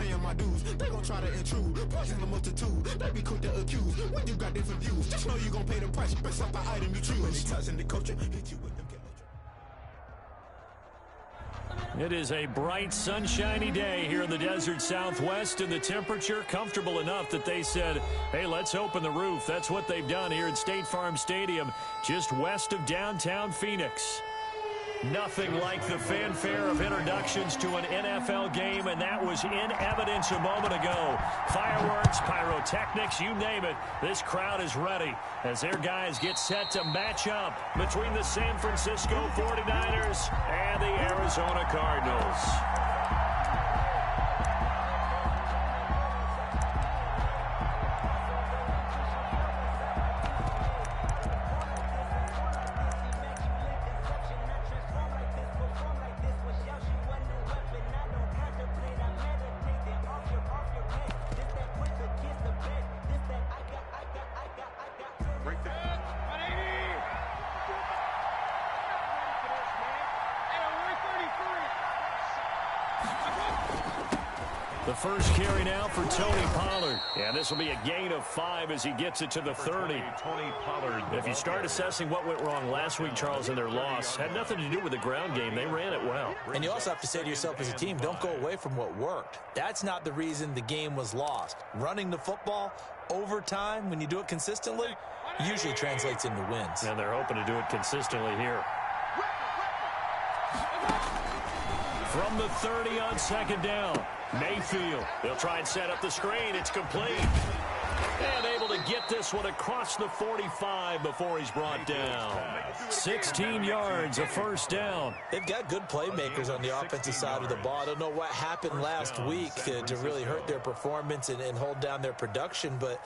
paying my dues. They gon' try to intrude, poison the multitude. They be quick to accuse when you got different views. Just know you gon' pay the price based off the item you choose. Anytime in the culture, hit you with them. It is a bright, sunshiny day here in the desert Southwest, and the temperature comfortable enough that they said, hey, let's open the roof. That's what they've done here at State Farm Stadium, just west of downtown Phoenix. Nothing like the fanfare of introductions to an NFL game, and that was in evidence a moment ago. Fireworks, pyrotechnics, you name it. This crowd is ready as their guys get set to match up between the San Francisco 49ers and the Arizona Cardinals. The first carry now for Tony Pollard. Yeah, this will be a gain of 5 as he gets it to the 30. Tony Pollard. If you start assessing what went wrong last week, Charles, in their loss, had nothing to do with the ground game. They ran it well. And you also have to say to yourself as a team, don't go away from what worked. That's not the reason the game was lost. Running the football over time, when you do it consistently, usually translates into wins. And they're hoping to do it consistently here. From the 30 on second down, Mayfield. They'll try and set up the screen. It's complete. And able to get this one across the 45 before he's brought down. 16 yards, a first down. They've got good playmakers on the offensive side of the ball. I don't know what happened last week to really hurt their performance and hold down their production, but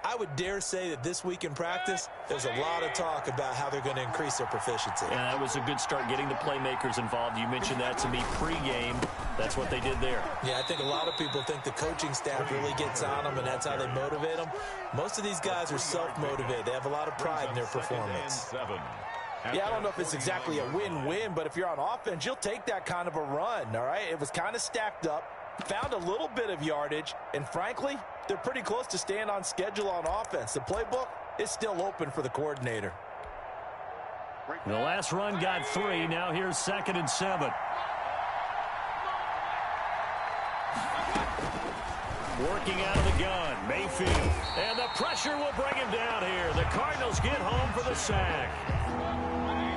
I would dare say that this week in practice, there's a lot of talk about how they're going to increase their proficiency. Yeah, that was a good start getting the playmakers involved. You mentioned that to me pregame. That's what they did there. Yeah, I think a lot of people think the coaching staff really gets on them, and that's how they motivate them. Most of these guys are self-motivated. They have a lot of pride in their performance. Yeah, I don't know if it's exactly a win-win, but if you're on offense, you'll take that kind of a run, all right? It was kind of stacked up, found a little bit of yardage, and frankly, they're pretty close to staying on schedule on offense. The playbook is still open for the coordinator. The last run got 3. Now here's 2nd and 7. Working out of the gun, Mayfield. And the pressure will bring him down here. The Cardinals get home for the sack.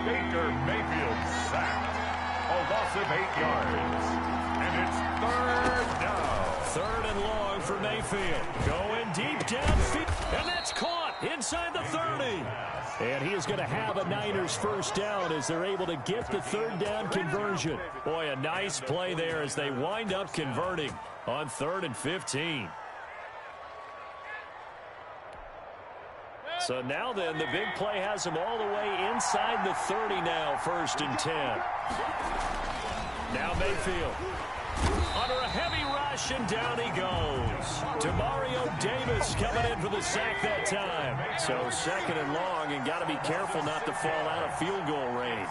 Baker Mayfield sacked. A loss of 8 yards. And it's 3rd down. 3rd and long for Mayfield. Going deep downfield. And that's caught inside the 30. And he is going to have a Niners first down as they're able to get the 3rd down conversion. Boy, a nice play there as they wind up converting on 3rd and 15. So now then, the big play has them all the way inside the 30 now, 1st and 10. Now Mayfield. Under a heavy rush, and down he goes. Demario Davis coming in for the sack that time. So 2nd and long, and got to be careful not to fall out of field goal range.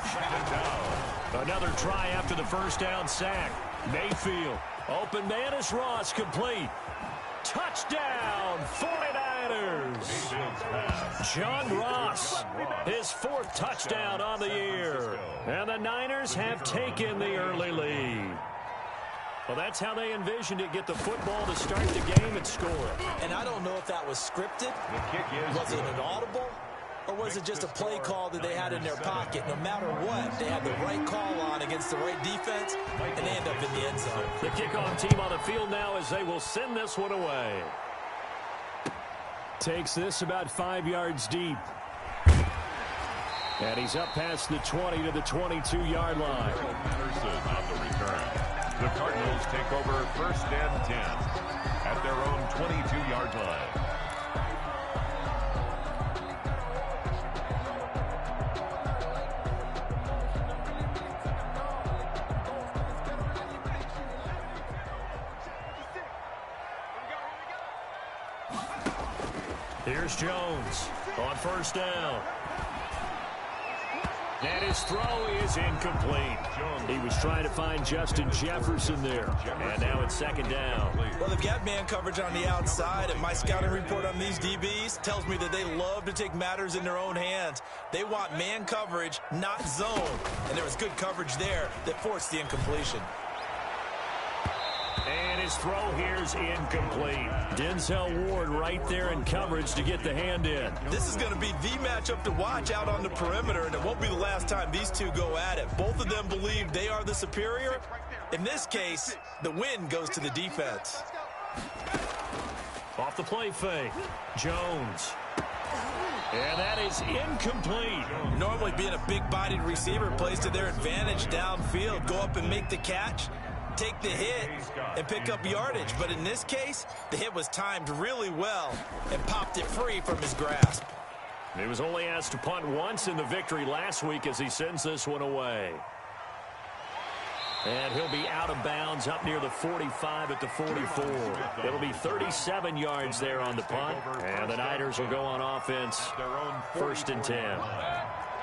Another try after the first down sack. Mayfield. Open man is Ross, complete. Touchdown, 49ers. John Ross, his 4th touchdown on the year. And the Niners have taken the early lead. Well, that's how they envisioned it, get the football to start the game and score. And I don't know if that was scripted. Was it an audible? Or was it just a play call that they had in their pocket? No matter what, they had the right call on against the right defense, and they end up in the end zone. The kickoff team on the field now as they will send this one away. Takes this about 5 yards deep. And he's up past the 20 to the 22-yard line. The Cardinals take over 1st and 10 at their own 22-yard line. Here's Jones on 1st down. And his throw is incomplete. He was trying to find Justin Jefferson there. And now it's second down. Well, they've got man coverage on the outside, and my scouting report on these DBs tells me that they love to take matters in their own hands. They want man coverage, not zone. And there was good coverage there that forced the incompletion. And his throw here's incomplete. Denzel Ward right there in coverage to get the hand in. This is going to be the matchup to watch out on the perimeter, and it won't be the last time these two go at it. Both of them believe they are the superior. In this case, the win goes to the defense. Off the play fake, Jones. And that is incomplete. Normally being a big-bodied receiver plays to their advantage downfield. Go up and make the catch, take the hit, and pick up yardage. But in this case, the hit was timed really well and popped it free from his grasp. He was only asked to punt once in the victory last week as he sends this one away. And he'll be out of bounds up near the 45 at the 44. It'll be 37 yards there on the punt. And the Niners will go on offense, 1st and 10.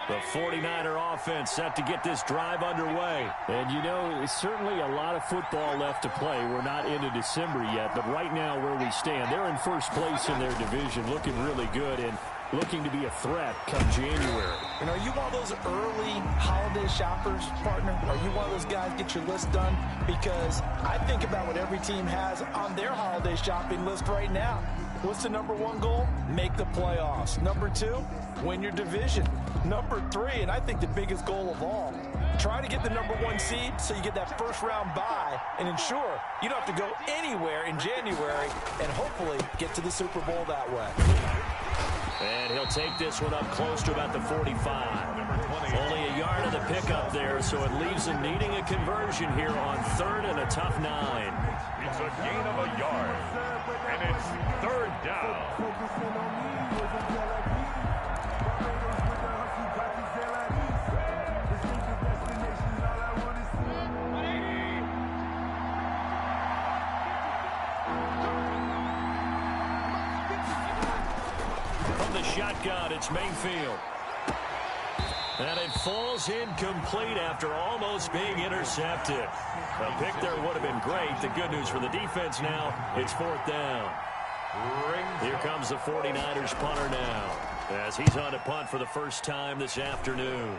The 49er offense set to get this drive underway. And, you know, it's certainly a lot of football left to play. We're not into December yet, but right now where we stand, they're in first place in their division, looking really good and looking to be a threat come January. And are you one of those early holiday shoppers, partner? Are you one of those guys get your list done? Because I think about what every team has on their holiday shopping list right now. What's the number 1 goal? Make the playoffs. Number 2, win your division. Number 3, and I think the biggest goal of all, try to get the number 1 seed so you get that first-round bye and ensure you don't have to go anywhere in January and hopefully get to the Super Bowl that way. And he'll take this one up close to about the 45. Only a yard of the pickup there, so it leaves him needing a conversion here on 3rd and a tough 9. It's a gain of a yard, and it's 3rd down. From the shotgun, it's Mayfield. And it falls incomplete after almost being intercepted. A pick there would have been great. The good news for the defense now, it's 4th down. Here comes the 49ers punter now, as he's on to punt for the first time this afternoon.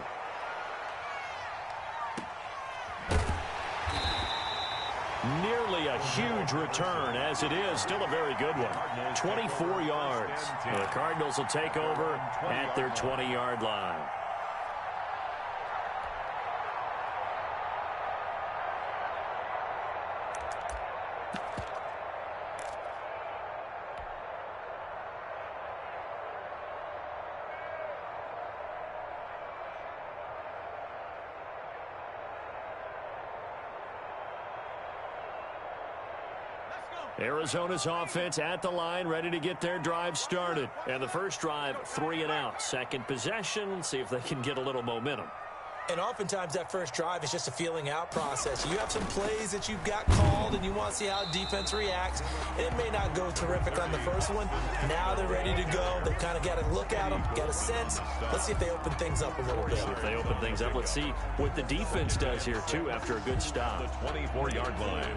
Nearly a huge return, as it is still a very good one. 24 yards. The Cardinals will take over at their 20-yard line. Arizona's offense at the line, ready to get their drive started. And the first drive, 3 and out. Second possession, see if they can get a little momentum. And oftentimes that first drive is just a feeling out process. You have some plays that you've got called and you want to see how defense reacts. And it may not go terrific on the first one. Now they're ready to go. They've kind of got to look at them, get a sense. Let's see if they open things up a little bit. If they open things up, let's see what the defense does here, too, after a good stop. The 24-yard line.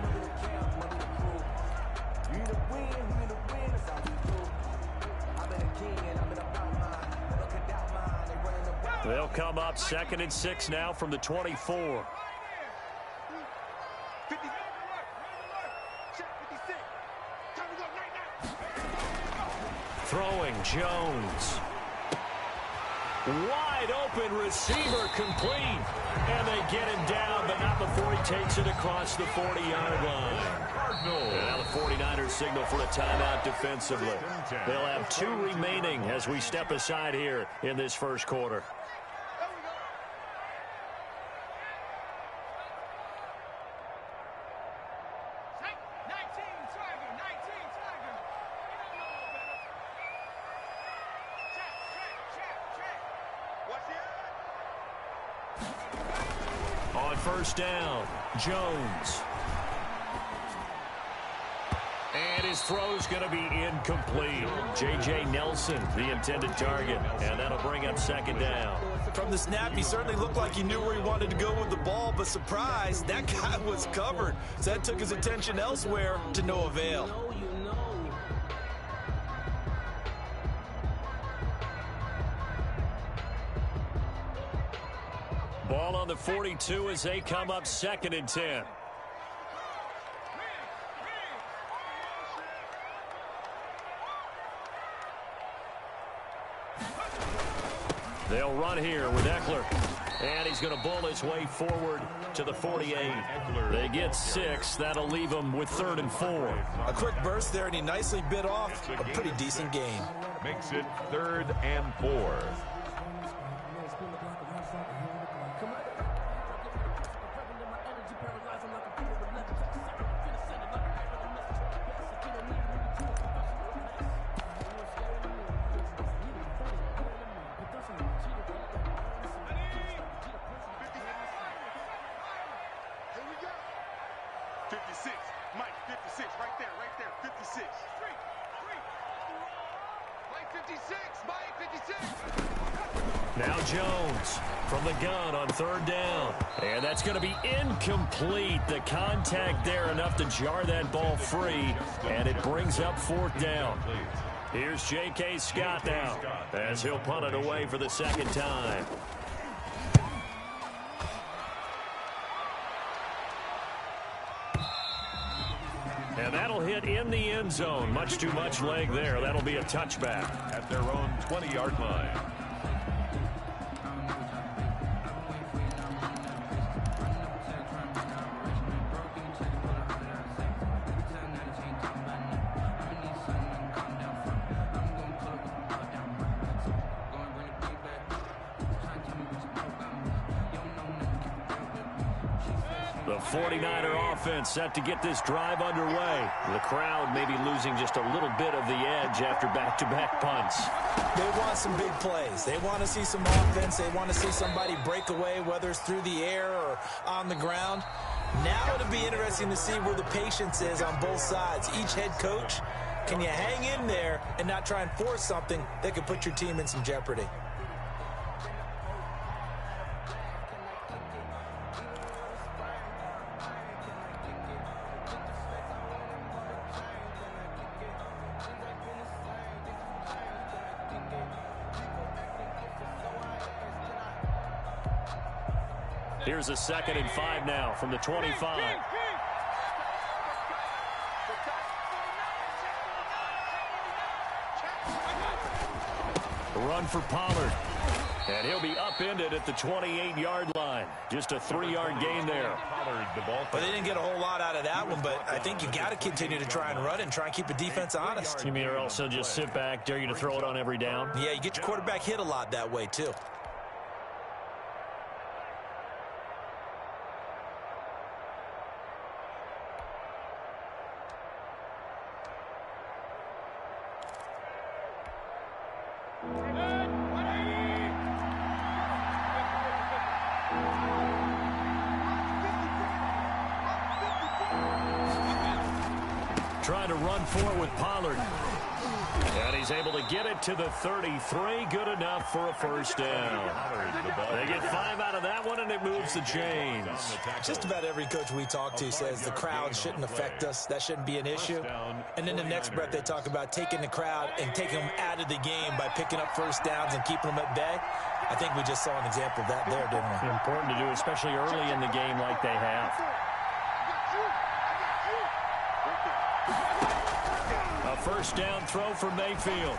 They'll come up 2nd and 6 now from the 24. Throwing Jones. Wide open receiver complete. And they get him down, but not before he takes it across the 40-yard line. And now the 49ers signal for a timeout defensively. They'll have 2 remaining as we step aside here in this first quarter. On first down, Jones. And his throw's going to be incomplete. J.J. Nelson, the intended target. And that'll bring up 2nd down. From the snap, he certainly looked like he knew where he wanted to go with the ball, but surprise, that guy was covered. So that took his attention elsewhere to no avail. Ball on the 42 as they come up 2nd and 10. They'll run here with Eckler. And he's going to bull his way forward to the 48. They get 6. That'll leave them with 3rd and 4. A quick burst there, and he nicely bit off a pretty decent gain. Makes it 3rd and 4. Now Jones from the gun on 3rd down. And that's going to be incomplete. The contact there enough to jar that ball free. And it brings up 4th down. Here's J.K. Scott now as he'll punt it away for the 2nd time. And that'll hit in the end zone. Much too much leg there. That'll be a touchback. At their own 20-yard line. The 49er offense set to get this drive underway. The crowd maybe losing just a little bit of the edge after back-to-back punts. They want some big plays. They want to see some offense. They want to see somebody break away, whether it's through the air or on the ground. Now it'll be interesting to see where the patience is on both sides. Each head coach, can you hang in there and not try and force something that could put your team in some jeopardy? Here's a 2nd and 5 now from the 25. Run for Pollard. And he'll be upended at the 28-yard line. Just a 3-yard gain there. But they didn't get a whole lot out of that one, but I think you got to continue to try and run and try and keep the defense honest. You mean or also just sit back, dare you to throw it on every down? Yeah, you get your quarterback hit a lot that way, too. Trying to run for it with Pollard. And he's able to get it to the 33. Good enough for a 1st down. They get 5 out of that one, and it moves the chains. Just about every coach we talk to says the crowd shouldn't affect us. That shouldn't be an issue. And in the next breath, they talk about taking the crowd and taking them out of the game by picking up 1st downs and keeping them at bay. I think we just saw an example of that there, didn't we? Important to do, especially early in the game like they have. A 1st down throw for Mayfield.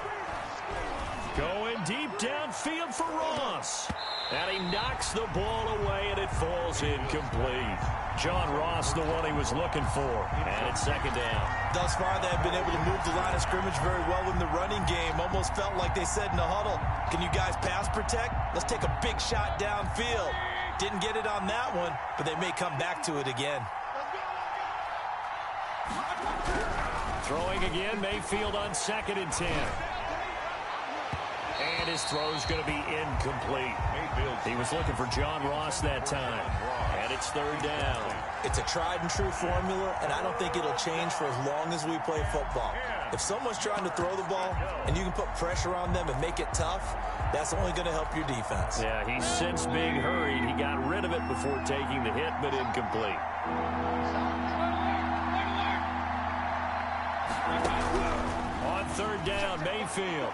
Going deep downfield for Ross. And he knocks the ball away, and it falls incomplete. John Ross, the one he was looking for. And it's 2nd down. Thus far, they have been able to move the line of scrimmage very well in the running game. Almost felt like they said in the huddle, can you guys pass protect? Let's take a big shot downfield. Didn't get it on that one, but they may come back to it again. Throwing again, Mayfield on 2nd and 10. And his throw's going to be incomplete. He was looking for John Ross that time. And it's third down. It's a tried-and-true formula, and I don't think it'll change for as long as we play football. If someone's trying to throw the ball and you can put pressure on them and make it tough, that's only going to help your defense. Yeah, he's since being hurried. He got rid of it before taking the hit, but incomplete. On third down, Mayfield.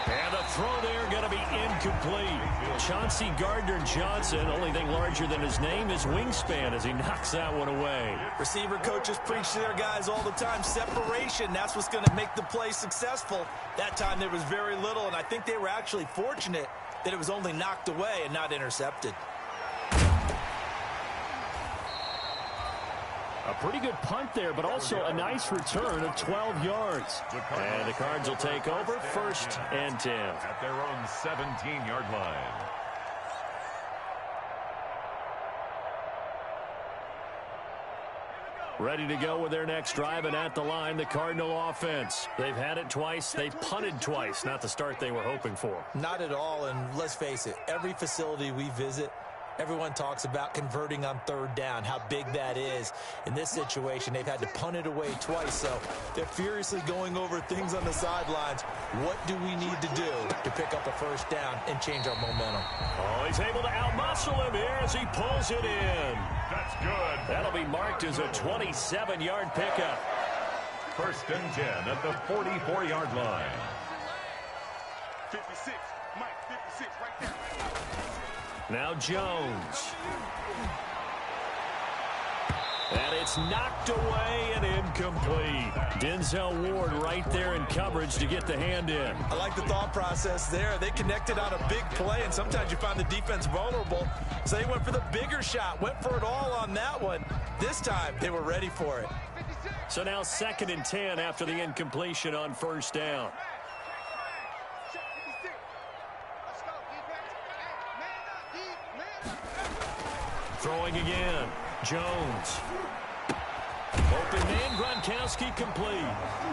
And the throw there going to be incomplete. Chauncey Gardner-Johnson, only thing larger than his name is wingspan as he knocks that one away. Receiver coaches preach to their guys all the time. Separation, that's what's going to make the play successful. That time there was very little, and I think they were actually fortunate that it was only knocked away and not intercepted. A pretty good punt there, but also a nice return of 12 yards. And the Cards will take over, 1st and 10. At their own 17-yard line. Ready to go with their next drive, and at the line, the Cardinal offense. They've had it twice. They've punted twice. Not the start they were hoping for. Not at all, and let's face it, every facility we visit, everyone talks about converting on third down, how big that is. In this situation, they've had to punt it away twice, so they're furiously going over things on the sidelines. What do we need to do to pick up a first down and change our momentum? Oh, he's able to outmuscle him here as he pulls it in. That's good. That'll be marked as a 27-yard pickup. 1st and 10 at the 44-yard line. 56, Mike, 56, right there. Now Jones. And it's knocked away and incomplete. Denzel Ward right there in coverage to get the hand in. I like the thought process there. They connected on a big play, and sometimes you find the defense vulnerable. So they went for the bigger shot, went for it all on that one. This time, they were ready for it. So now 2nd and 10 after the incompletion on 1st down. Throwing again. Jones. Open man, Gronkowski complete.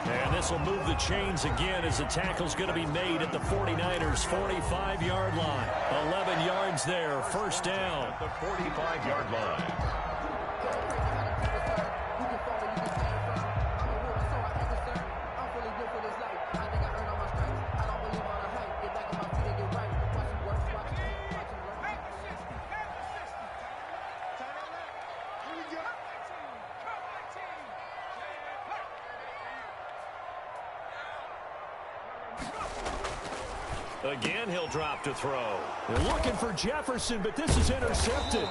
And this will move the chains again as the tackle's going to be made at the 49ers' 45-yard line. 11 yards there, 1st down. At the 45-yard line. Again, he'll drop to throw. They're looking for Jefferson, but this is intercepted.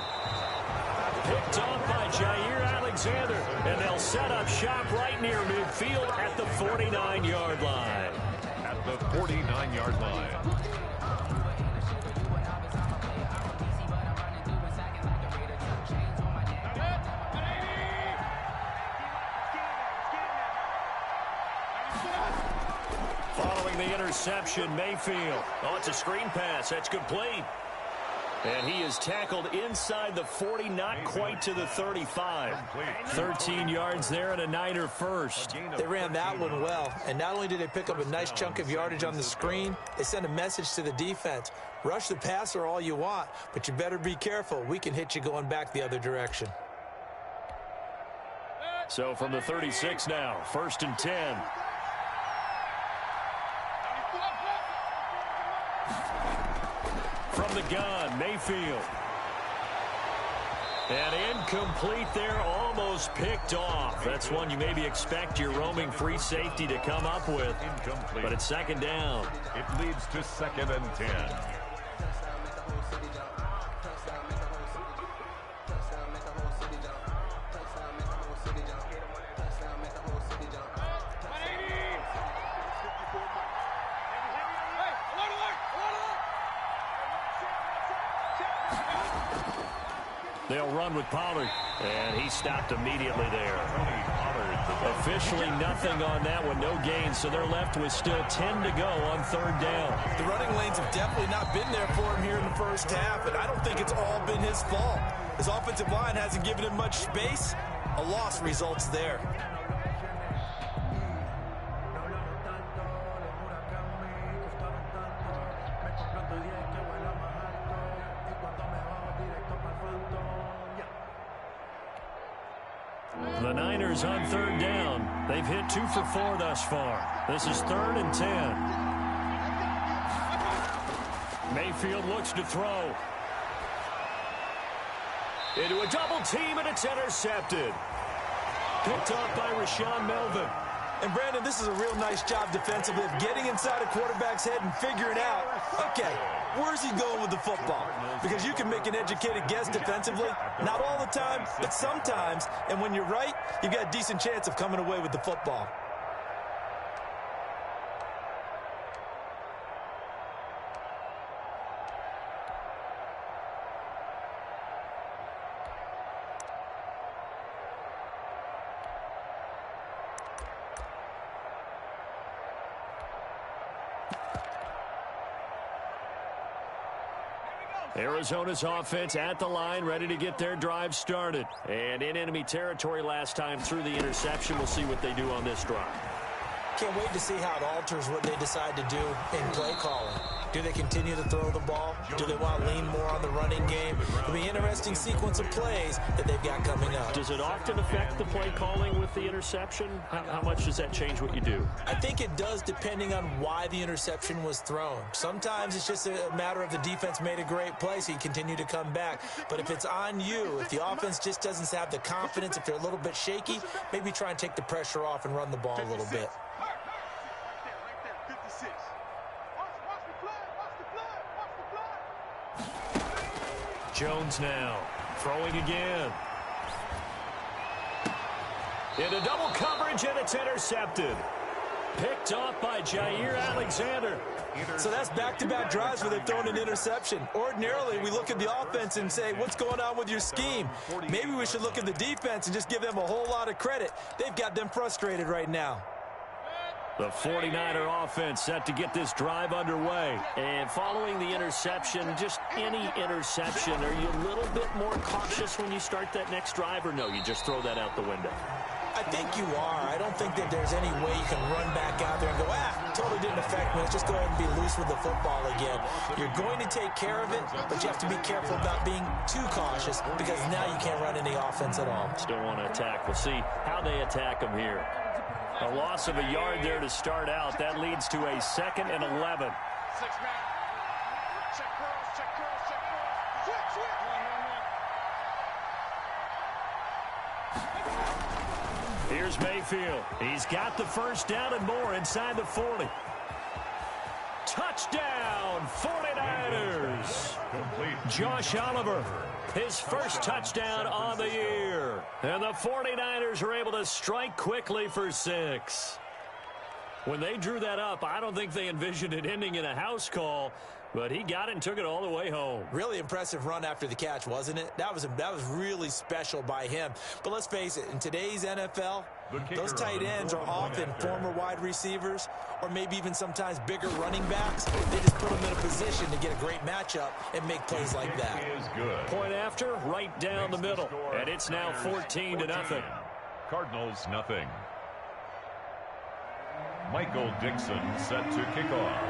Picked off by Jair Alexander, and they'll set up shop right near midfield at the 49-yard line. At the 49-yard line. Following the interception, Mayfield. Oh, it's a screen pass. That's complete. And he is tackled inside the 40, not quite to the 35. 13 yards there and a Niner first. They ran that one well, and not only did they pick up a nice chunk of yardage on the screen, they sent a message to the defense. Rush the passer all you want, but you better be careful. We can hit you going back the other direction. So from the 36 now, 1st and 10. From the gun, Mayfield. And incomplete there, almost picked off. That's one you maybe expect your roaming free safety to come up with. Incomplete. But it's 2nd down. It leads to 2nd and 10. They'll run with Pollard. And he stopped immediately there. Officially nothing on that one. No gain. So they're left with still 10 to go on 3rd down. The running lanes have definitely not been there for him here in the first half, and I don't think it's all been his fault. His offensive line hasn't given him much space. A loss results there. 49ers on third down. They've hit 2 for 4 thus far. This is 3rd and 10. Mayfield looks to throw. Into a double team, and it's intercepted. Picked off by Rashaan Melvin. And, Brandon, this is a real nice job defensively of getting inside a quarterback's head and figuring out, okay, where's he going with the football? Because you can make an educated guess defensively. Not all the time, but sometimes. And when you're right, you've got a decent chance of coming away with the football. Arizona's offense at the line, ready to get their drive started. And in enemy territory last time through the interception. We'll see what they do on this drive. Can't wait to see how it alters what they decide to do in play calling. Do they continue to throw the ball? Do they want to lean more on the running game? It'll be an interesting sequence of plays that they've got coming up. Does it often affect the play calling with the interception? How much does that change what you do? I think it does, depending on why the interception was thrown. Sometimes it's just a matter of the defense made a great play, so you continue to come back. But if it's on you, if the offense just doesn't have the confidence, if they're a little bit shaky, maybe try and take the pressure off and run the ball a little bit. Jones now throwing again. Into double coverage, and it's intercepted. Picked off by Jair Alexander. So that's back-to-back drives where they've thrown an interception. Ordinarily, we look at the offense and say, what's going on with your scheme? Maybe we should look at the defense and just give them a whole lot of credit. They've got them frustrated right now. The 49er offense set to get this drive underway. And following the interception, just any interception, are you a little bit more cautious when you start that next drive, or no, you just throw that out the window? I think you are. I don't think that there's any way you can run back out there and go, totally didn't affect me. Let's just go ahead and be loose with the football again. You're going to take care of it, but you have to be careful about being too cautious because now you can't run any offense at all. Still want to attack. We'll see how they attack them here. A loss of a yard there to start out. That leads to a 2nd and 11. Here's Mayfield. He's got the first down and more inside the 40. Touchdown, 49ers. Josh Oliver, his first touchdown on the year. And the 49ers are able to strike quickly for 6. When they drew that up, I don't think they envisioned it ending in a house call, but he got it and took it all the way home. Really impressive run after the catch, wasn't it? That was really special by him. But let's face it, in today's NFL, those tight ends are often former wide receivers or maybe even sometimes bigger running backs. They just put them in a position to get a great matchup and make plays like that. Point after, right down the middle. And it's now 14-0. Cardinals nothing. Michael Dixon set to kick off.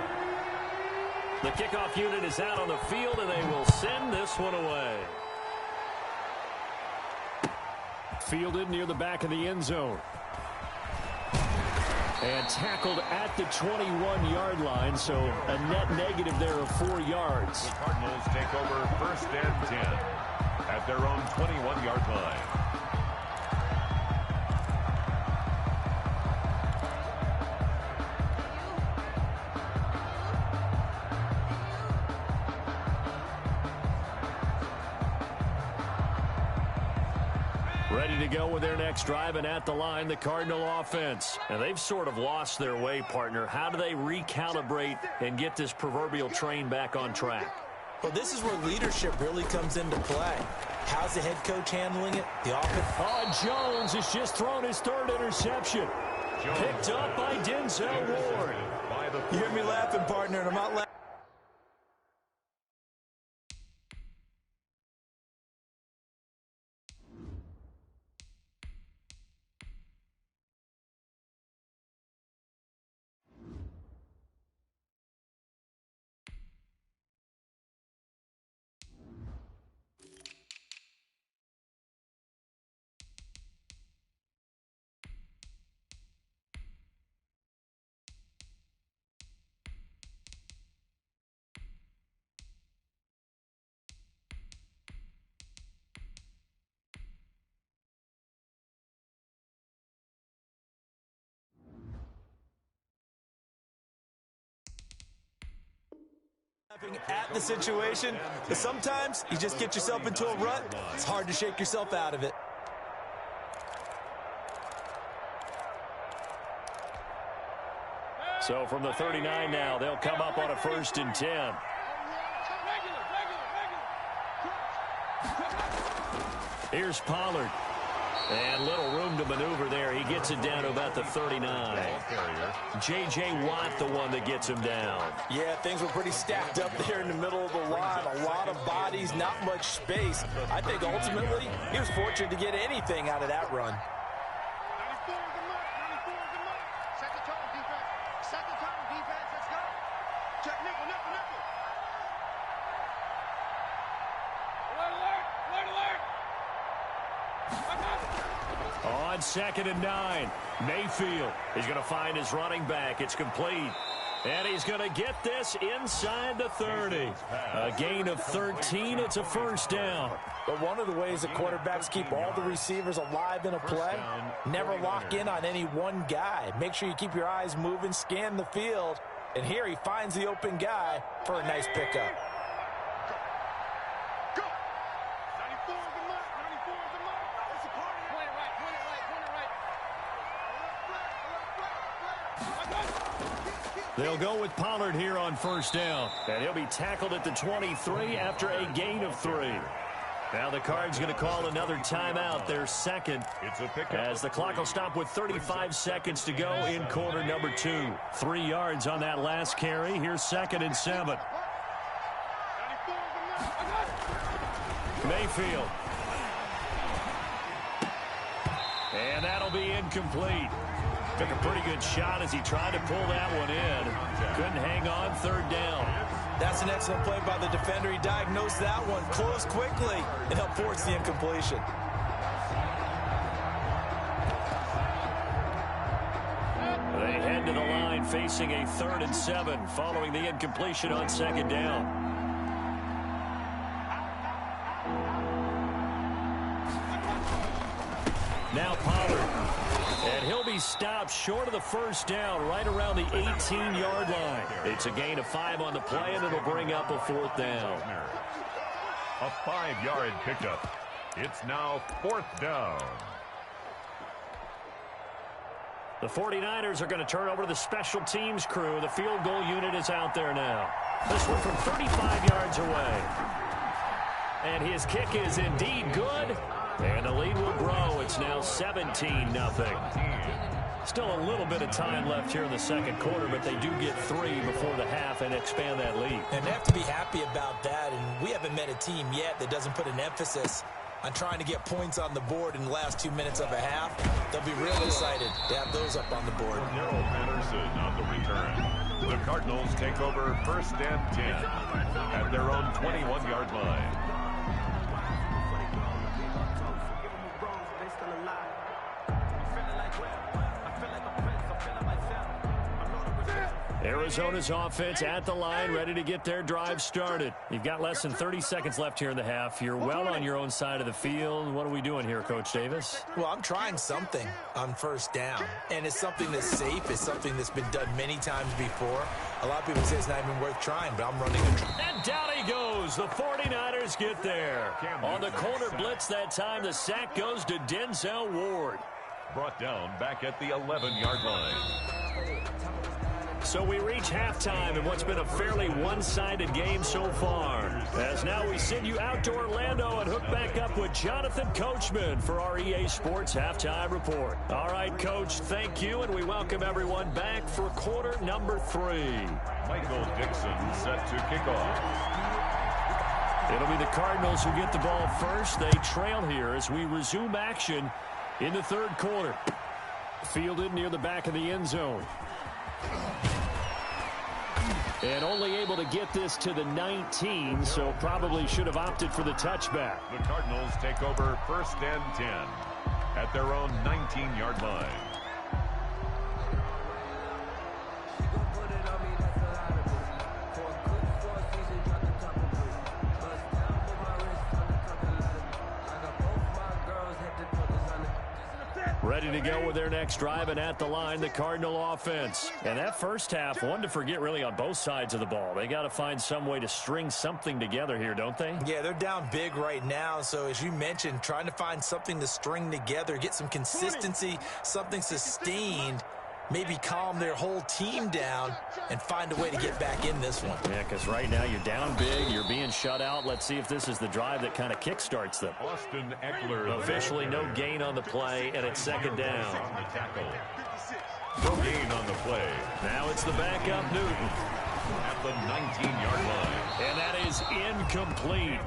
The kickoff unit is out on the field, and they will send this one away. Fielded near the back of the end zone. And tackled at the 21-yard line, so a net negative there of 4 yards. The Cardinals take over 1st and 10 at their own 21-yard line. Ready to go with their next drive, and at the line, the Cardinal offense. And they've sort of lost their way, partner. How do they recalibrate and get this proverbial train back on track? Well, this is where leadership really comes into play. How's the head coach handling it? The offense. Oh, Jones has just thrown his 3rd interception. Picked up by Denzel Ward. You hear me laughing, partner, and I'm not laughing. At the situation, but sometimes you just get yourself into a rut. It's hard to shake yourself out of it. So from the 39 now, they'll come up on a 1st and 10. Here's Pollard. And little room to maneuver there. He gets it down to about the 39. J.J. Watt, the one that gets him down. Yeah, things were pretty stacked up there in the middle of the line. A lot of bodies, not much space. I think ultimately he was fortunate to get anything out of that run. Set the tone, defense. Set the tone, defense. Let's go. Check nickel. On 2nd and 9, Mayfield is going to find his running back. It's complete. And he's going to get this inside the 30. A gain of 13. It's a 1st down. But one of the ways that quarterbacks keep all the receivers alive in a play, never lock in on any one guy. Make sure you keep your eyes moving, scan the field. And here he finds the open guy for a nice pickup. They'll go with Pollard here on 1st down. And he'll be tackled at the 23 after a gain of 3. Now the Cards going to call another timeout, their 2nd, as the clock will stop with 35 seconds to go in quarter number 2. 3 yards on that last carry. Here's 2nd and 7. Mayfield. And that'll be incomplete. Took a pretty good shot as he tried to pull that one in. Couldn't hang on, 3rd down. That's an excellent play by the defender. He diagnosed that one, closed quickly, and helped force the incompletion. They head to the line facing a 3rd and 7 following the incompletion on 2nd down. Now Pollard. And he'll be stopped short of the 1st down right around the 18-yard line. It's a gain of 5 on the play, and it'll bring up a 4th down. A 5-yard pickup. It's now 4th down. The 49ers are going to turn over to the special teams crew. The field goal unit is out there now. This one from 35 yards away. And his kick is indeed good. And the lead will grow. It's now 17-0. Still a little bit of time left here in the 2nd quarter, but they do get 3 before the half and expand that lead. And they have to be happy about that. And we haven't met a team yet that doesn't put an emphasis on trying to get points on the board in the last 2 minutes of a half. They'll be real excited to have those up on the board. Darrell Patterson on the return. The Cardinals take over 1st and 10 at their own 21-yard line. Arizona's offense at the line, ready to get their drive started. You've got less than 30 seconds left here in the half. You're well on your own side of the field. What are we doing here, Coach Davis? Well, I'm trying something on 1st down, and it's something that's safe. It's something that's been done many times before. A lot of people say it's not even worth trying, but I'm running a And down he goes. The 49ers get there. On the corner blitz that time, the sack goes to Denzel Ward. Brought down back at the 11-yard line. So we reach halftime in what's been a fairly one-sided game so far. As now we send you out to Orlando and hook back up with Jonathan Coachman for our EA Sports Halftime Report. All right, Coach, thank you, and we welcome everyone back for quarter number 3. Michael Dixon set to kick off. It'll be the Cardinals who get the ball first. They trail here as we resume action in the 3rd quarter. Fielded near the back of the end zone. And only able to get this to the 19, so probably should have opted for the touchback. The Cardinals take over 1st and 10 at their own 19-yard line. Ready to go with their next drive, and at the line, the Cardinal offense. And that first half, one to forget really on both sides of the ball. They got to find some way to string something together here, don't they? Yeah, they're down big right now. So as you mentioned, trying to find something to string together, get some consistency, something sustained, maybe calm their whole team down and find a way to get back in this one. Yeah, because right now you're down big, you're being shut out. Let's see if this is the drive that kind of kickstarts them. Austin Eckler. Officially no gain on the play, and it's second down. No gain on the play. Now it's the backup Newton. At the 19-yard line. And that is incomplete.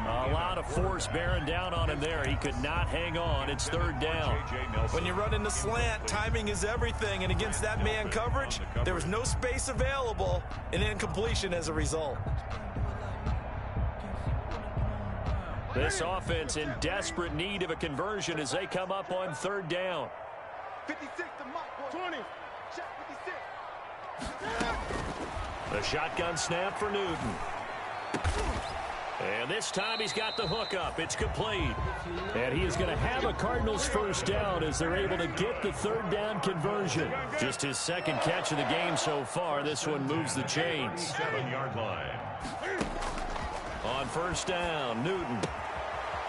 A lot of force bearing down on him there. He could not hang on. It's third down. When you run in the slant, timing is everything. And against that man coverage, there was no space available, and incompletion as a result. This offense in desperate need of a conversion as they come up on third down. 56 to Mike. 20. Check 56. The shotgun snap for Newton. And this time he's got the hook up. It's complete. And he is going to have a Cardinals first down as they're able to get the third down conversion. Just his second catch of the game so far. This one moves the chains. 7-yard line. On first down, Newton.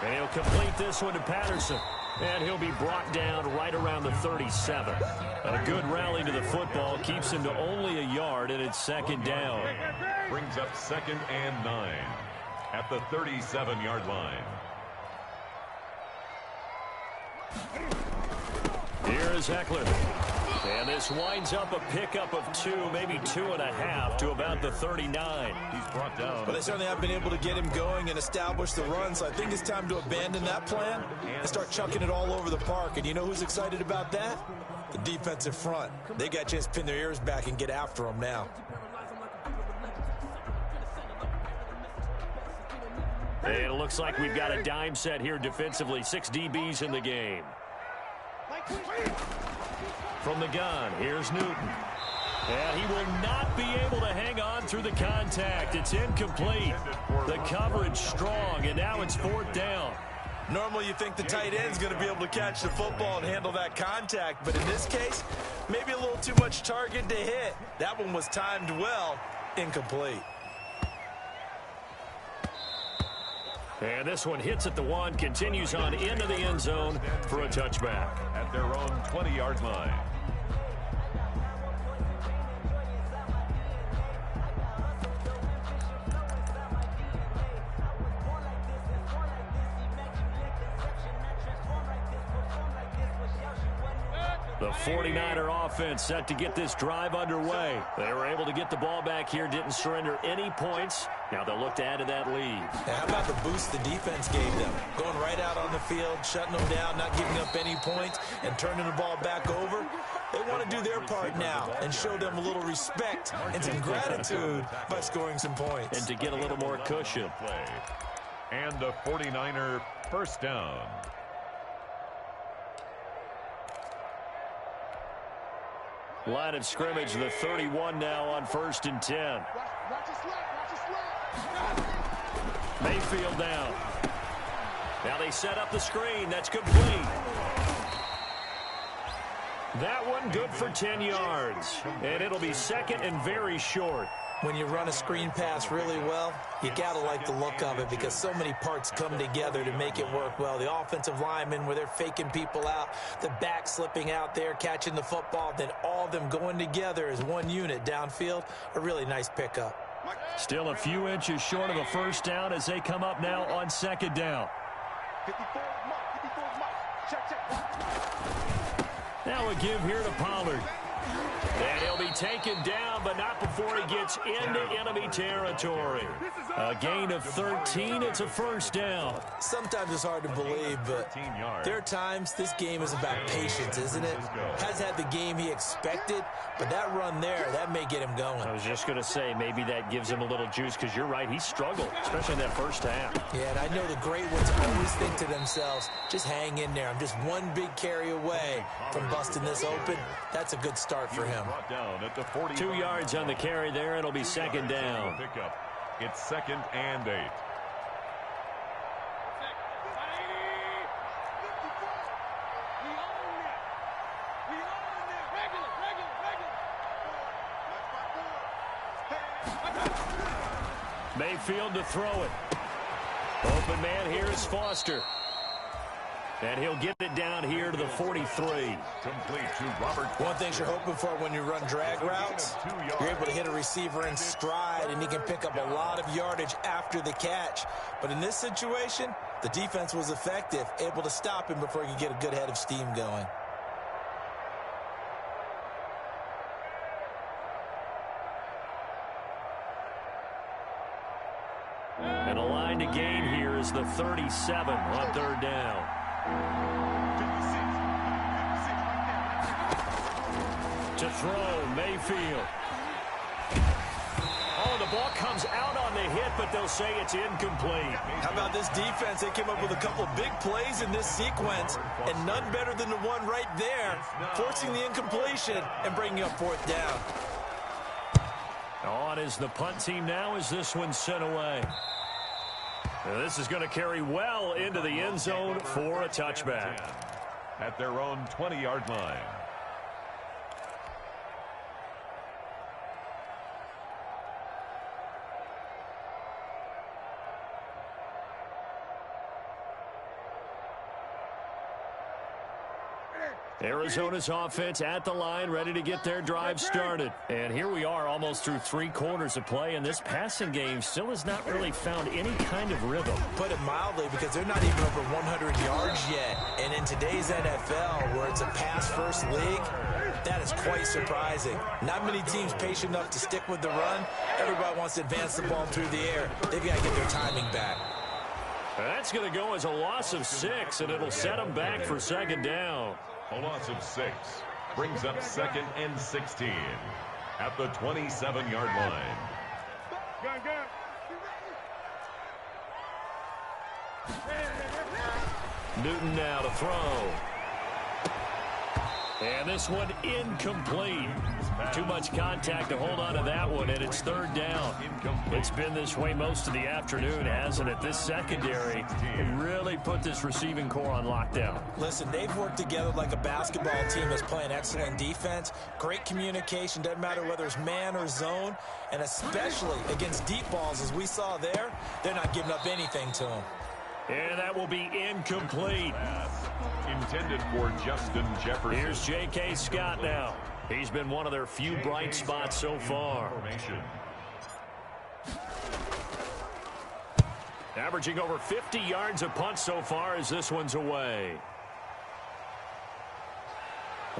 And he'll complete this one to Patterson. And he'll be brought down right around the 37. A good rally to the football keeps him to only a yard, and it's second down. Brings up 2nd and 9 at the 37-yard line. Here is Eckler. And this winds up a pickup of 2, maybe 2.5 to about the 39. He's brought down. But they certainly have been able to get him going and establish the run, so I think it's time to abandon that plan and start chucking it all over the park. And you know who's excited about that? The defensive front. They got a chance to pin their ears back and get after him now. And it looks like we've got a dime set here defensively. 6 DBs in the game. From the gun, here's Newton. And he will not be able to hang on through the contact. It's incomplete. The coverage strong, and now it's fourth down. Normally you think the tight end's going to be able to catch the football and handle that contact, but in this case, maybe a little too much target to hit. That one was timed well, incomplete. And this one hits at the 1, continues on into the end zone for a touchback. At their own 20-yard line. The 49er offense set to get this drive underway. They were able to get the ball back here, didn't surrender any points. Now they'll look to add to that lead. Now, how about the boost the defense gave them? Going right out on the field, shutting them down, not giving up any points, and turning the ball back over. They want to do their part now and show them a little respect and some gratitude by scoring some points. And to get a little more cushion. And the 49er first down. Line of scrimmage, the 31 now on 1st and 10. Watch your slap. Mayfield down. Now they set up the screen. That's complete. That one good for 10 yards. And it'll be second and very short. When you run a screen pass really well, you got to like the look of it because so many parts come together to make it work well. The offensive linemen where they're faking people out, the back slipping out there, catching the football, then all of them going together as one unit downfield. A really nice pickup. Still a few inches short of a first down as they come up now on second down. 54 mark. Check. Now a give here to Pollard. And he'll be taken down, but not before he gets into enemy territory. A gain of 13. It's a first down. Sometimes it's hard to believe, but there are times this game is about patience, isn't it? Has had the game he expected, but that run there, that may get him going. I was just going to say, maybe that gives him a little juice, because you're right, he struggled, especially in that first half. Yeah, and I know the great ones always think to themselves, just hang in there. I'm just one big carry away from busting this open. That's a good start for him. 2 yards on the carry there. It'll be second down. It's 2nd and 8. Mayfield to throw it. Open man here is Foster. And he'll get it down here to the 43. Complete to Robert. One thing you're hoping for when you run drag routes, you're able to hit a receiver in stride, and he can pick up a lot of yardage after the catch. But in this situation, the defense was effective, able to stop him before he could get a good head of steam going. And a line to gain here is the 37 on third down. To throw, Mayfield. Oh, the ball comes out on the hit, but they'll say it's incomplete. How about this defense? They came up with a couple big plays in this sequence, and none better than the one right there, forcing the incompletion and bringing up fourth down. On is the punt team now as this one's sent away. Now this is going to carry well into the end zone for a touchback. At their own 20-yard line. Arizona's offense at the line, ready to get their drive started. And here we are almost through 3 quarters of play, and this passing game still has not really found any kind of rhythm. Put it mildly, because they're not even over 100 yards yet. And in today's NFL, where it's a pass-first league, that is quite surprising. Not many teams patient enough to stick with the run. Everybody wants to advance the ball through the air. They've got to get their timing back. That's going to go as a loss of 6, and it'll set them back for second down. A loss of 6 brings up 2nd and 16 at the 27-yard line. Newton now to throw. And this one incomplete. Too much contact to hold on to that one, and it's third down. It's been this way most of the afternoon, hasn't it? This secondary really put this receiving core on lockdown. Listen, they've worked together like a basketball team that's playing excellent defense. Great communication, doesn't matter whether it's man or zone, and especially against deep balls, as we saw there, they're not giving up anything to them. And that will be incomplete. Intended for Justin Jefferson. Here's J.K. Scott now. He's been one of their few bright spots so far. Averaging over 50 yards a punt so far as this one's away.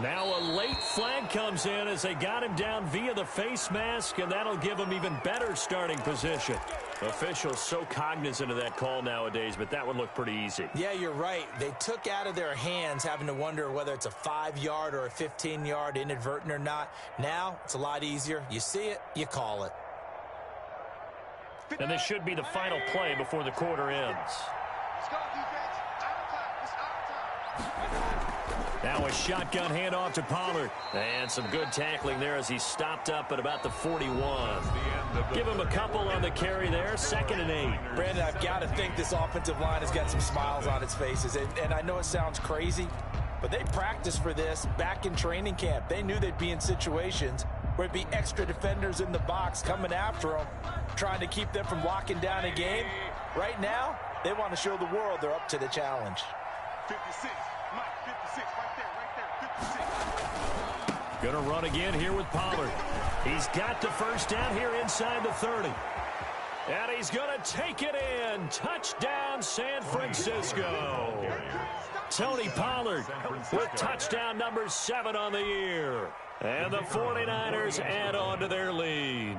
Now a late flag comes in as they got him down via the face mask, and that'll give him even better starting position. Officials so cognizant of that call nowadays, but that would look pretty easy. Yeah, you're right. They took out of their hands having to wonder whether it's a 5-yard or a 15-yard inadvertent or not. Now it's a lot easier. You see it, you call it. And this should be the final play before the quarter ends. Let's go, defense. Out of time. It's out of time. Now a shotgun handoff to Pollard. And some good tackling there as he stopped up at about the 41. Give him a couple on the carry there. 2nd and 8. Brandon, I've got to think this offensive line has got some smiles on its faces. And I know it sounds crazy, but they practiced for this back in training camp. They knew they'd be in situations where it'd be extra defenders in the box coming after them, trying to keep them from locking down a game. Right now, they want to show the world they're up to the challenge. 56. Mike, 56. Right there. 56. Gonna run again here with Pollard. He's got the first down here inside the 30. And he's gonna take it in. Touchdown, San Francisco. Tony Pollard with touchdown number 7 on the year. And the 49ers add on to their lead.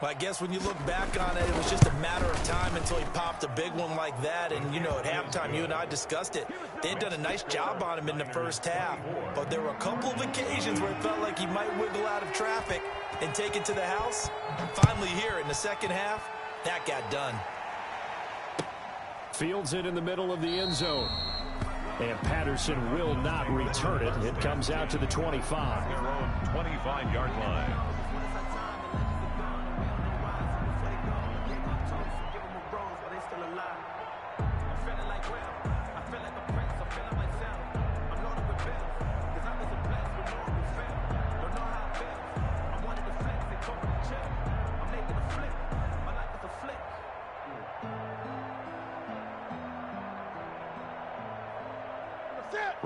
Well, I guess when you look back on it, it was just a matter of time until he popped a big one like that. And, you know, at halftime, you and I discussed it. They had done a nice job on him in the first half. But there were a couple of occasions where it felt like he might wiggle out of traffic and take it to the house. Finally here in the second half, that got done. Fields it in the middle of the end zone. And Patterson will not return it. It comes out to the 25. Their own 25-yard line.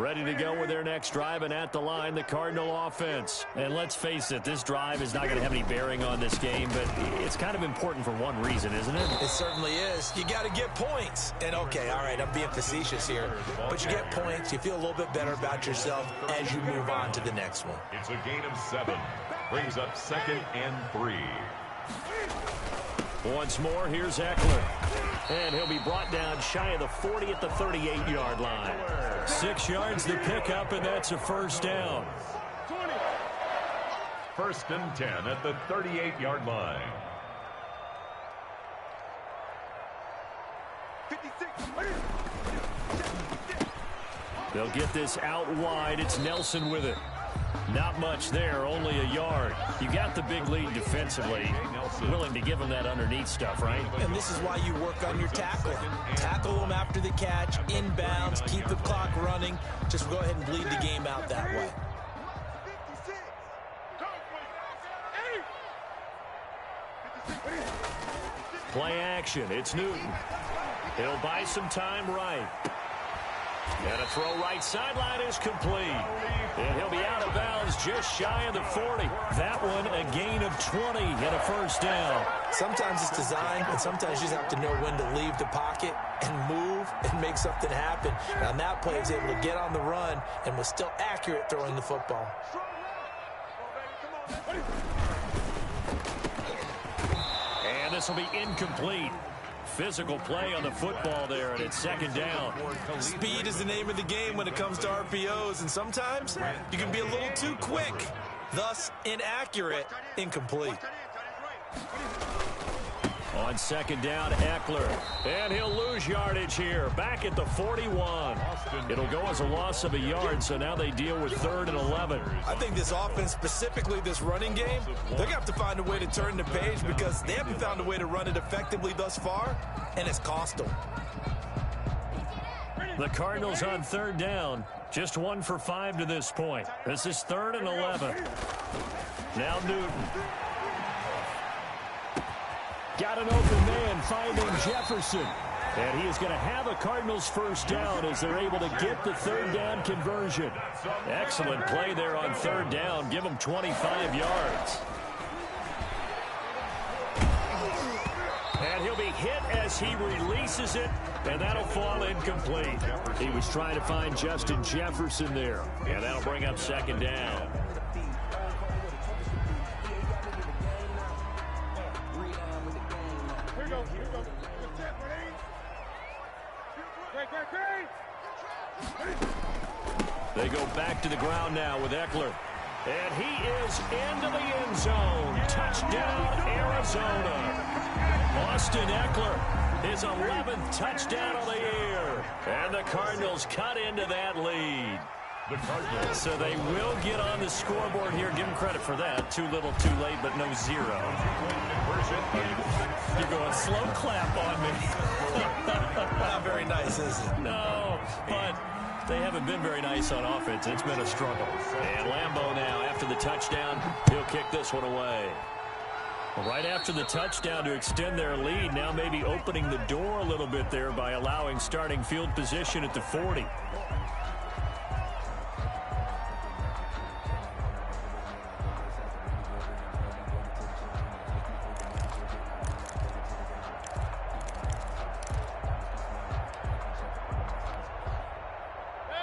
Ready to go with their next drive, and at the line, the Cardinal offense. And let's face it, this drive is not going to have any bearing on this game, but it's kind of important for one reason, isn't it? It certainly is. You got to get points. And, okay, all right, I'm being facetious here, but you get points. You feel a little bit better about yourself as you move on to the next one. It's a gain of 7. Brings up 2nd and 3. Once more, here's Eckler. And he'll be brought down shy of the 40 at the 38-yard line. 6 yards to pick up, and that's a first down. 1st and 10 at the 38-yard line. 56. They'll get this out wide. It's Nelson with it. Not much there, only a yard. You got the big lead defensively. Willing to give them that underneath stuff, right? And this is why you work on your tackling. Tackle them after the catch, inbounds, keep the clock running. Just go ahead and bleed the game out that way. 56. Play action. It's Newton. He'll buy some time right. And a throw right sideline is complete. And he'll be out of bounds just shy of the 40. That one a gain of 20 and a first down. Sometimes it's design, and sometimes you just have to know when to leave the pocket and move and make something happen. And on that play, he was able to get on the run and was still accurate throwing the football. And this will be incomplete. Physical play on the football there, and it's 2nd down. Speed is the name of the game when it comes to RPOs, and sometimes you can be a little too quick, thus inaccurate, incomplete. On 2nd down, Eckler. And he'll lose yardage here. Back at the 41. It'll go as a loss of a yard, so now they deal with 3rd and 11. I think this offense, specifically this running game, they're going to have to find a way to turn the page because they haven't found a way to run it effectively thus far, and it's cost them. The Cardinals on 3rd down. Just 1 for 5 to this point. This is 3rd and 11. Now Newton. Got an open man finding Jefferson. And he is going to have a Cardinals first down as they're able to get the 3rd down conversion. Excellent play there on 3rd down. Give him 25 yards. And he'll be hit as he releases it, and that'll fall incomplete. He was trying to find Justin Jefferson there, and that'll bring up 2nd down. They go back to the ground now with Eckler. And he is into the end zone. Touchdown, Arizona. Austin Eckler, his 11th touchdown of the year. And the Cardinals cut into that lead. The Cardinals. So they will get on the scoreboard here. Give them credit for that. Too little, too late, but no 0. You're going slow clap on me. Not very nice, is it? No, but they haven't been very nice on offense. It's been a struggle. And Lambeau now, after the touchdown, he'll kick this one away. Right after the touchdown to extend their lead, now maybe opening the door a little bit there by allowing starting field position at the 40.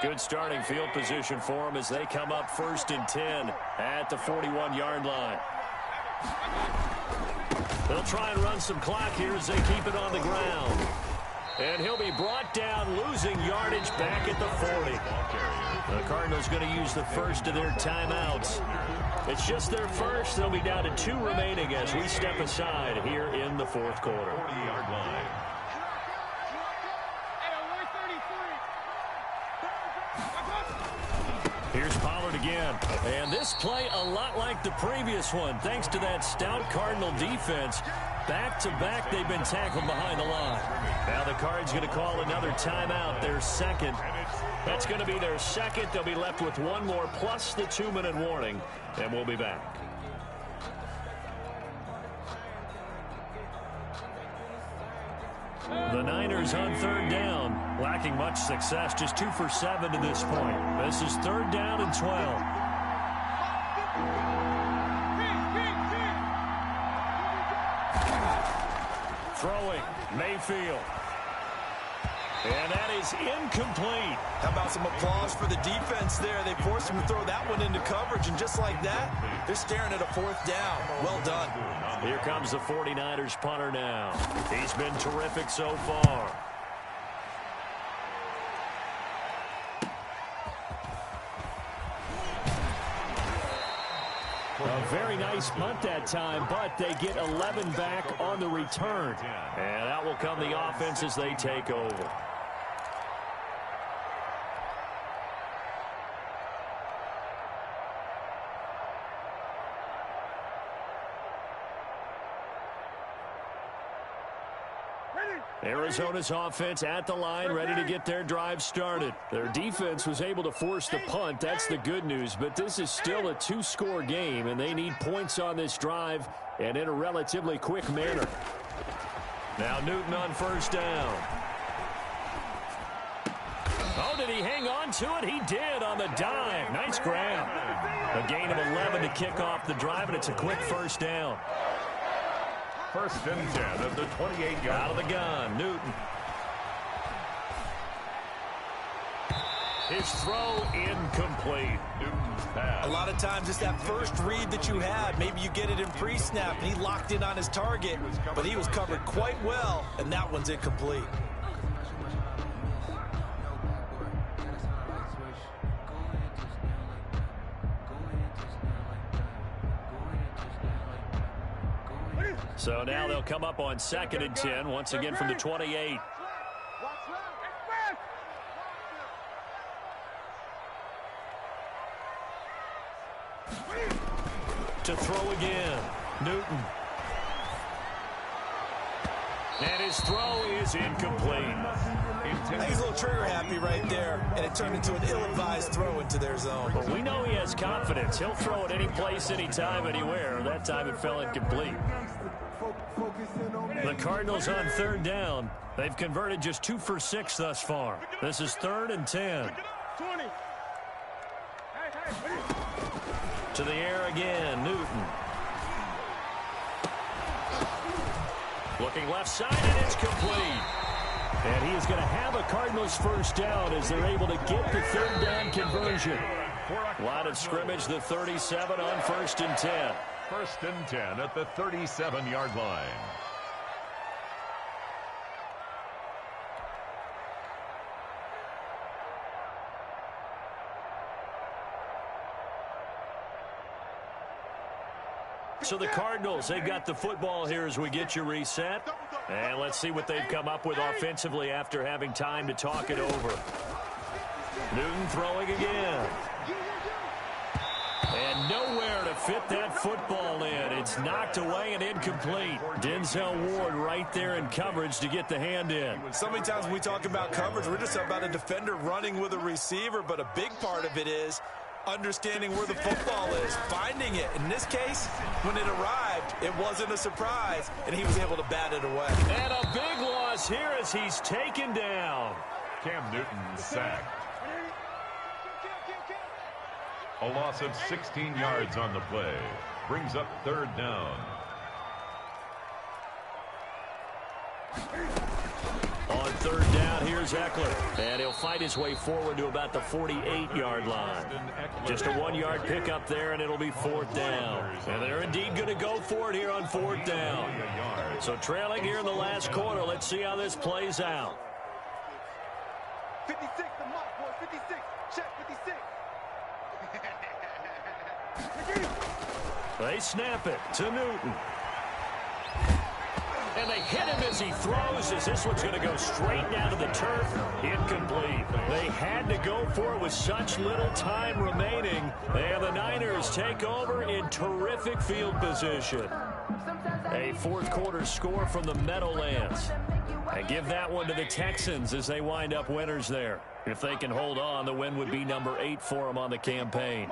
Good starting field position for them as they come up 1st and 10 at the 41-yard line. They'll try and run some clock here as they keep it on the ground. And he'll be brought down, losing yardage back at the 40. The Cardinals going to use the first of their timeouts. It's just their first. They'll be down to 2 remaining as we step aside here in the 4th quarter. 40-yard line. Here's Pollard again. And this play a lot like the previous one. Thanks to that stout Cardinal defense. Back-to-back, they've been tackled behind the line. Now the Cards going to call another timeout, their second. That's going to be their second. They'll be left with 1 more plus the 2-minute warning. And we'll be back. The Niners on third down, lacking much success, just 2 for 7 to this point. This is third down and 12. Throwing, Mayfield. And that is incomplete. How about some applause for the defense there? They forced him to throw that one into coverage, and just like that, they're staring at a fourth down. Well done. Here comes the 49ers punter now. He's been terrific so far. A very nice punt that time, but they get 11 back on the return. And out will come the offense as they take over. Arizona's offense at the line, ready to get their drive started. Their defense was able to force the punt. That's the good news, but this is still a 2-score game, and they need points on this drive and in a relatively quick manner. Now Newton on first down. Oh, did he hang on to it? He did on the dime. Nice grab. A gain of 11 to kick off the drive, and it's a quick first down. First and 10 at the 28-yard. Out of the gun, Newton. His throw incomplete. Newton's pass. A lot of times it's that first read that you have. Maybe you get it in pre-snap, and he locked in on his target, but he was covered quite well, and that one's incomplete. So now they'll come up on 2nd and 10, once again from the 28. To throw again, Newton. And his throw is incomplete. He's a little trigger happy right there, and it turned into an ill-advised throw into their zone. But we know he has confidence. He'll throw it any place, anytime, anywhere. That time it fell incomplete. The Cardinals on third down. They've converted just 2 for 6 thus far. This is 3rd and 10. To the air again, Newton. Looking left side, and it's complete. And he is going to have a Cardinals first down as they're able to get the third down conversion. Line of scrimmage, the 37 on 1st and 10. 1st and 10 at the 37-yard line. So the Cardinals, they've got the football here as we get you reset. And let's see what they've come up with offensively after having time to talk it over. Newton throwing again. And nowhere to fit that football in. It's knocked away and incomplete. Denzel Ward right there in coverage to get the hand in. So many times when we talk about coverage, we're just about a defender running with a receiver, but a big part of it is understanding where the football is, finding it. In this case, when it arrived, it wasn't a surprise, and he was able to bat it away. And a big loss here as he's taken down. Cam Newton sacked. A loss of 16 yards on the play. Brings up 3rd down. On 3rd down, here's Eckler. And he'll fight his way forward to about the 48-yard line. Just a 1-yard pickup there, and it'll be 4th down. And they're indeed going to go for it here on 4th down. So trailing here in the last quarter. Let's see how this plays out. 56, the mark, boy. 56. Check 56. They snap it to Newton. And they hit him as he throws, as this one's going to go straight down to the turf. Incomplete. They had to go for it with such little time remaining. And the Niners take over in terrific field position. A 4th quarter score from the Meadowlands. And give that one to the Texans as they wind up winners there. If they can hold on, the win would be number 8 for them on the campaign.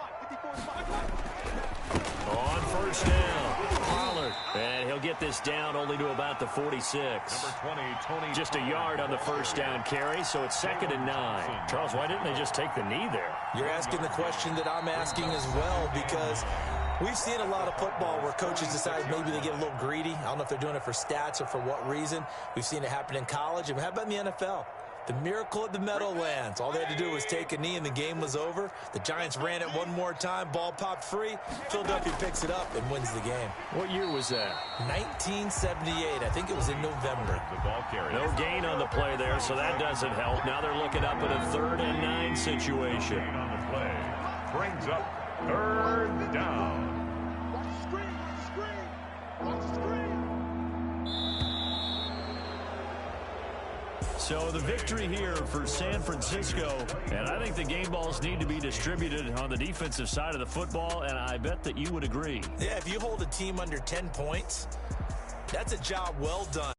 On 1st down, Pollard. And he'll they'll get this down only to about the 46. Number 20, Tony. Just a yard on the first down carry, so it's 2nd and 9. Charles, why didn't they just take the knee there? You're asking the question that I'm asking as well, because we've seen a lot of football where coaches decide maybe they get a little greedy. I don't know if they're doing it for stats or for what reason. We've seen it happen in college. And how about in the NFL? The miracle of the Meadowlands. All they had to do was take a knee and the game was over. The Giants ran it one more time. Ball popped free. Philadelphia picks it up and wins the game. What year was that? 1978. I think it was in November. The ball carrier. No gain on the play there, so that doesn't help. Now they're looking up at a 3rd and 9 situation. Gain on the play. Brings up 3rd down. Watch the screen, watch the screen, watch the screen. So the victory here for San Francisco, and I think the game balls need to be distributed on the defensive side of the football, and I bet that you would agree. Yeah, if you hold a team under 10 points, that's a job well done.